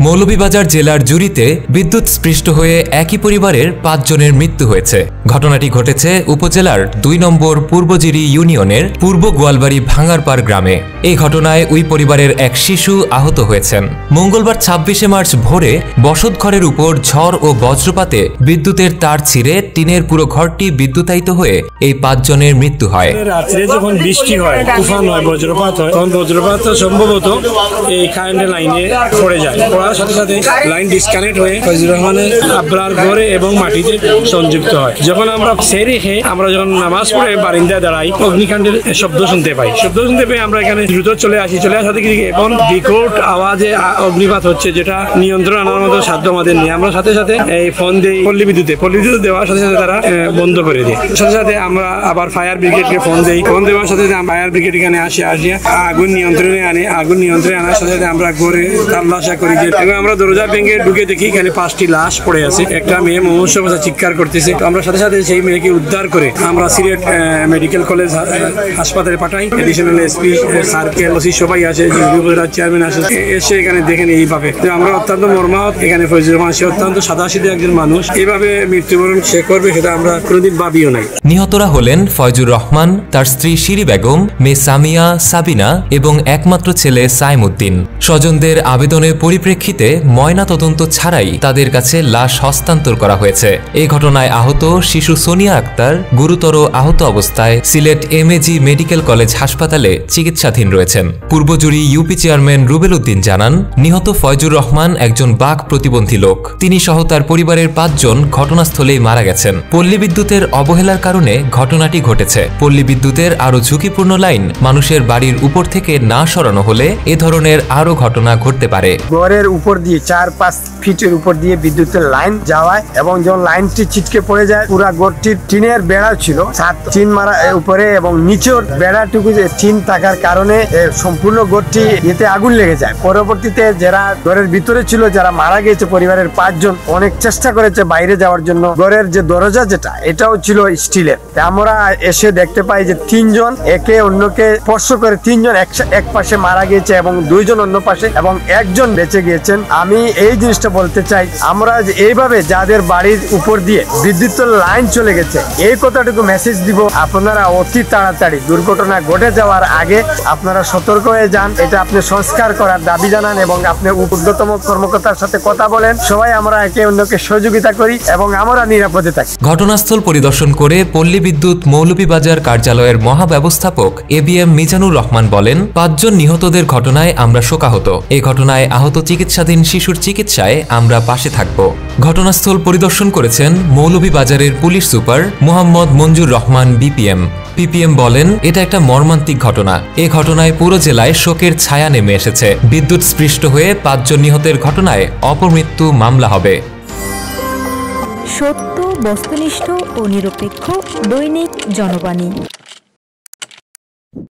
মৌলভীবাজার জেলার জুরিতে বিদ্যুৎ স্পৃষ্ট হয়ে একই পরিবারের ৫ জনের মৃত্যু হয়েছে। ঘটনাটি ঘটেছে উপজেলার ২ নম্বর পূর্বজিরি ইউনিয়নের পূর্ব গোয়ালবাড়ি ভাঙারপাড় গ্রামে। এই ঘটনায় ওই পরিবারের এক শিশু আহত হয়েছেন। মঙ্গলবার ২৬শে মার্চ ভোরে বসতঘরের উপর ঝড় ও বজ্রপাতে বিদ্যুতের তার ছিঁড়ে টিনের পুরো ঘরটি বিদ্যুতায়িত হয়ে এই ৫ জনের মৃত্যু হয়। রাত্রে যখন বৃষ্টি হয়, তুফান হয়, বজ্রপাত হয়, তখন বজ্রপাত সম্ভবত এই কারেন্টের লাইনে পড়ে যায়। পড়ার সাথে সাথে লাইন ডিসকানেক্ট হয়ে ফয়জুর রহমানের আব্রার ঘরে এবং মাটিতে সংযুক্ত হয়। যখন আমরা সেরে খেয়ে আমরা যখন নামাজ পড়ে বারিন্দায় দাঁড়াই, অগ্নিকাণ্ডের শব্দ শুনতে পাই। শব্দ শুনতে পেয়ে আমরা এখানে দ্রুত চলে আসি। চলে আসাতে এখন বিকট আওয়াজে অগ্নিপাত হচ্ছে, যেটা নিয়ন্ত্রণ আনার মতো সাধ্য আমাদের নেই। আমরা সাথে সাথে এই ফোন দিই পল্লী বিদ্যুৎ দেওয়ার সাথে সাথে তারা বন্ধ করে দেয়। সাথে সাথে আমরা আবার ফায়ার ব্রিগেডকে ফোন দিই। ফোন দেওয়ার সাথে সাথে ফায়ার ব্রিগেড এখানে আসিয়া আগুন নিয়ন্ত্রণে আনে। আগুন নিয়ন্ত্রণে আনার সাথে সাথে আমরা ঘরে তাল্লাশা করি এবং আমরা দরজা ভেঙে ঢুকে দেখি এখানে ৫টি লাশ পড়ে আছে। একটা মেয়ে মুমূর্ষু অবস্থায় চিৎকার করতেছে। তো আমরা সাথে সাথে সেই মেয়েকে উদ্ধার করে আমরা সিলেট মেডিকেল কলেজ হাসপাতালে পাঠাই। এডিশনাল এসপি সার্কেল ওসি সবাই আসে, উপজেলার চেয়ারম্যান আসে, এসে এখানে দেখেন এইভাবে। আমরা অত্যন্ত মর্মাহত। এখানে ফয়জুর রহমান সে অত্যন্ত সাদাসিধে একজন মানুষ, এইভাবে মৃত্যুবরণ সে করবে সেটা আমরা কোনোদিন ভাবিও নাই। নিহতরা হলেন ফয়জুর রহমান, তার স্ত্রী শিরি বেগম, মেয়ে সামিয়া, সাবিনা এবং একমাত্র ছেলে সাইমউদ্দিন। স্বজনদের আবেদনের পরিপ্রেক্ষিতে ময়না তদন্ত ছাড়াই তাদের কাছে লাশ হস্তান্তর করা হয়েছে। এই ঘটনায় আহত শিশু সোনিয়া আক্তার গুরুতর আহত অবস্থায় সিলেট এমএজি মেডিকেল কলেজ হাসপাতালে চিকিৎসাধীন রয়েছেন। পূর্বজুরি ইউপি চেয়ারম্যান রুবেল উদ্দিন জানান, নিহত ফয়জুর রহমান একজন বাক প্রতিবন্ধী লোক। তিনি সহ তার পরিবারের ৫ জন ঘটনাস্থলেই মারা গেছেন। পল্লী বিদ্যুতের অবহেলার কারণে ঘটনাটি ঘটেছে। পল্লী বিদ্যুতের আরো ঝুঁকিপূর্ণ লাইন মানুষের বাড়ির উপর থেকে না সরানো হলে এ ধরনের আরো ঘটনা ঘটতে পারে। ঘরের উপর দিয়ে ৪-৫ ফিটের উপর দিয়ে বিদ্যুতের লাইন যাওয়ায় এবং যখন লাইনটি ছিটকে পড়ে যায়, পুরা ঘরটির টিনের বেড়া ছিল, ছাদ টিন মারা উপরে এবং নিচের বেড়াটুকু টিন থাকার কারণে সম্পূর্ণ ঘরটি এতে আগুন লেগে যায়। পরবর্তীতে যারা ঘরের ভিতরে ছিল, যারা মারা গিয়েছে পরিবারের ৫ জন, অনেক চেষ্টা করেছে বাইরে যাওয়ার জন্য। ঘরের যে দরজা যেটা, এটাও ছিল স্টিলের। আমরা এসে দেখতে পাই যে ৩ জন একে অন্যকে স্পর্শ করে ৩ জন এক পাশে মারা গিয়েছে এবং ২ জন অন্য পাশে এবং ১ জন বেঁচে গিয়েছেন। আমি এই জিনিসটা বলতে চাই, আমরা এইভাবে যাদের বাড়ির উপর দিয়ে বিদ্যুতের লাইন চলে গেছে, এই কথাটুকু মেসেজ দিব, আপনারা অতি তাড়াতাড়ি দুর্ঘটনা ঘটে যাওয়ার আগে আপনারা সতর্ক হয়ে যান। এটা আপনি সংস্কার করার দাবি জানান এবং আপনি ঊর্ধ্বতম কর্মকর্তার সাথে কথা বলেন। সবাই আমরা একে অন্যকে সহযোগিতা করি এবং আমরা নিরাপদে থাকি। ঘটনাস্থল পরিদর্শন করে পল্লী বিদ্যুৎ মৌলভীবাজার কার্যালয়ের মহাব্যবস্থাপক এবিএম মিজানুর রহমান বলেন, ৫ জন নিহতদের ঘটনায় আমরা শোকাহত। এই ঘটনায় আহত চিকিৎসাধীন শিশুর চিকিৎসায় আমরা পাশে থাকব। ঘটনাস্থল পরিদর্শন করেছেন মৌলভীবাজারের পুলিশ সুপার মোহাম্মদ মঞ্জুর রহমান পিপিএম বলেন, এটা একটা মর্মান্তিক ঘটনা। এ ঘটনায় পুরো জেলায় শোকের ছায়া নেমে এসেছে। বিদ্যুৎ স্পৃষ্ট হয়ে ৫ জন নিহতের ঘটনায় অপমৃত্যু মামলা হবে। সত্য, বস্তুনিষ্ঠ ও নিরপেক্ষ দৈনিক জনবাণী।